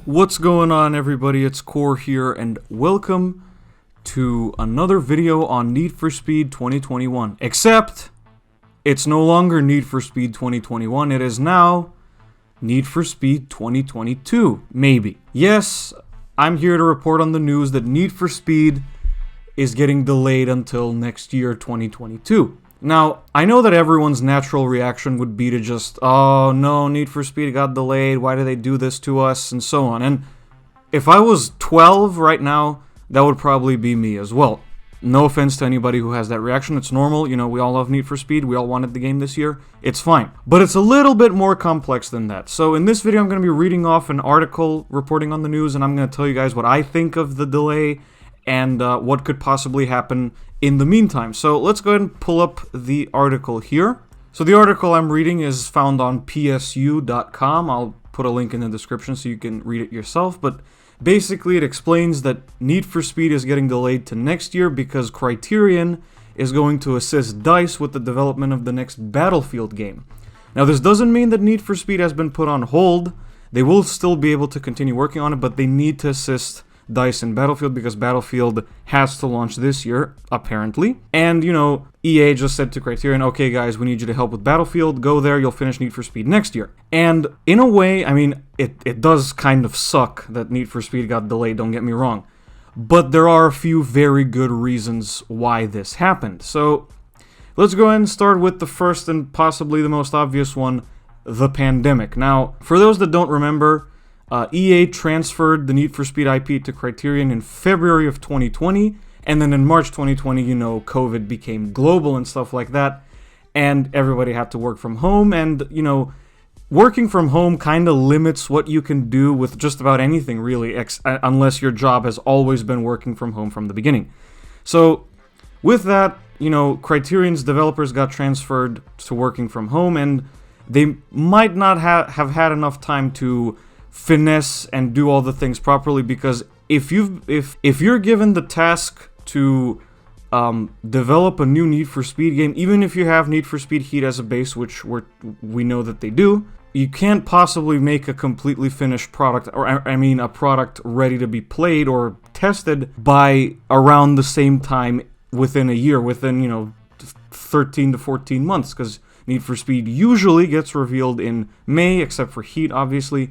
What's going on, everybody? It's Core here, and welcome to another video on Need for Speed 2021. Except, it's no longer Need for Speed 2021, it is now Need for Speed 2022, maybe. Yes, I'm here to report on the news that Need for Speed is getting delayed until next year, 2022. Now, I know that everyone's natural reaction would be to just, oh no, Need for Speed got delayed, why do they do this to us, and so on. And if I was 12 right now, that would probably be me as well. No offense to anybody who has that reaction, it's normal, you know, we all love Need for Speed, we all wanted the game this year, it's fine. But it's a little bit more complex than that. So in this video, I'm going to be reading off an article reporting on the news, and I'm going to tell you guys what I think of the delay and what could possibly happen in the meantime. So let's go ahead and pull up the article here. So the article I'm reading is found on psu.com. I'll put a link in the description so you can read it yourself. But basically it explains that Need for Speed is getting delayed to next year because Criterion is going to assist DICE with the development of the next Battlefield game. Now this doesn't mean that Need for Speed has been put on hold. They will still be able to continue working on it, but they need to assist DICE in Battlefield because Battlefield has to launch this year, apparently. And, you know, EA just said to Criterion, okay guys, we need you to help with Battlefield, go there, you'll finish Need for Speed next year. And in a way, I mean, it does kind of suck that Need for Speed got delayed, don't get me wrong. But there are a few very good reasons why this happened. So, let's go ahead and start with the first and possibly the most obvious one, the pandemic. Now, for those that don't remember, EA transferred the Need for Speed IP to Criterion in February of 2020, and then in March 2020, you know, COVID became global and stuff like that, and everybody had to work from home, and, you know, working from home kind of limits what you can do with just about anything, really, unless your job has always been working from home from the beginning. So, with that, you know, Criterion's developers got transferred to working from home, and they might not have had enough time to finesse and do all the things properly, because if you're given the task to develop a new Need for Speed game, even if you have Need for Speed Heat as a base, which we know that they do, you can't possibly make a completely finished product, or I mean a product ready to be played or tested by around the same time within a year, within, you know, 13 to 14 months, because Need for Speed usually gets revealed in May, except for Heat, obviously.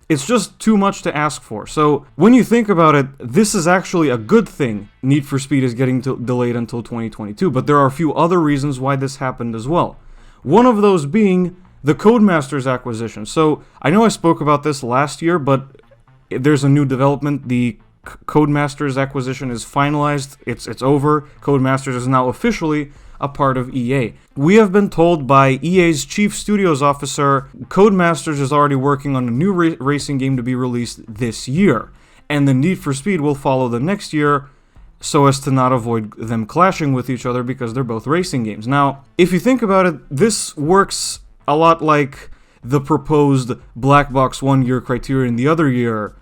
It's just too much to ask for. So, when you think about it, this is actually a good thing. Need for Speed is getting delayed until 2022, but there are a few other reasons why this happened as well. One of those being the Codemasters acquisition. So, I know I spoke about this last year, but there's a new development. The Codemasters acquisition is finalized. It's over. Codemasters is now officially a part of EA. We have been told by EA's chief studios officer, Codemasters is already working on a new racing game to be released this year, and the Need for Speed will follow the next year so as to not avoid them clashing with each other because they're both racing games. Now, if you think about it, this works a lot like the proposed Black Box 1 year Criterion the other year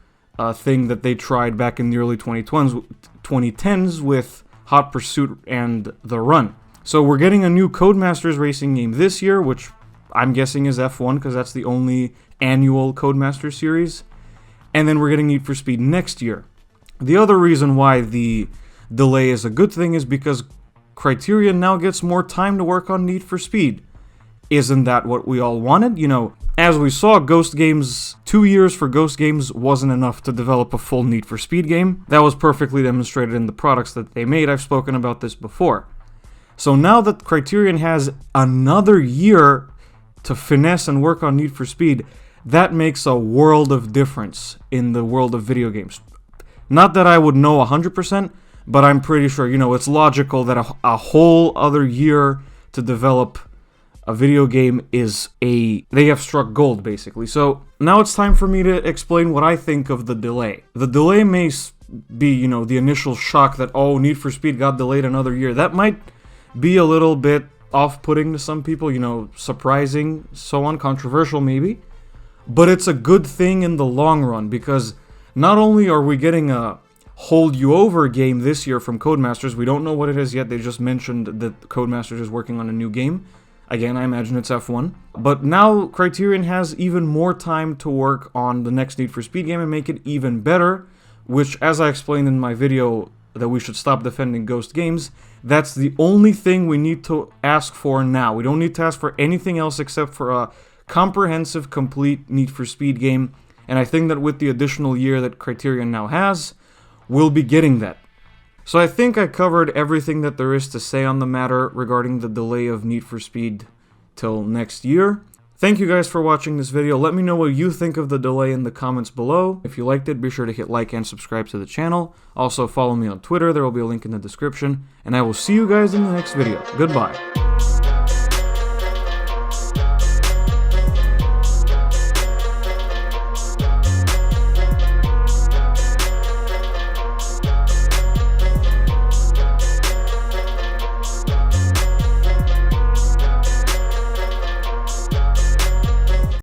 thing that they tried back in the early 2010s with Hot Pursuit and The Run. So we're getting a new Codemasters racing game this year, which I'm guessing is F1 because that's the only annual Codemasters series. And then we're getting Need for Speed next year. The other reason why the delay is a good thing is because Criterion now gets more time to work on Need for Speed. Isn't that what we all wanted? You know, as we saw, Ghost Games, 2 years for Ghost Games wasn't enough to develop a full Need for Speed game. That was perfectly demonstrated in the products that they made. I've spoken about this before. So now that Criterion has another year to finesse and work on Need for Speed, that makes a world of difference in the world of video games. Not that I would know 100%, but I'm pretty sure, you know, it's logical that a whole other year to develop a video game they have struck gold, basically. So now it's time for me to explain what I think of the delay. The delay may be, you know, the initial shock that, oh, Need for Speed got delayed another year. That might be a little bit off-putting to some people, you know, surprising, so on, controversial maybe. But it's a good thing in the long run, because not only are we getting a Hold You Over game this year from Codemasters, we don't know what it is yet, they just mentioned that Codemasters is working on a new game. Again, I imagine it's F1. But now Criterion has even more time to work on the next Need for Speed game and make it even better, which, as I explained in my video that we should stop defending Ghost games, that's the only thing we need to ask for now. We don't need to ask for anything else except for a comprehensive, complete Need for Speed game, and I think that with the additional year that Criterion now has, we'll be getting that. So I think I covered everything that there is to say on the matter regarding the delay of Need for Speed till next year. Thank you guys for watching this video. Let me know what you think of the delay in the comments below. If you liked it, be sure to hit like and subscribe to the channel. Also follow me on Twitter, there will be a link in the description. And I will see you guys in the next video. Goodbye.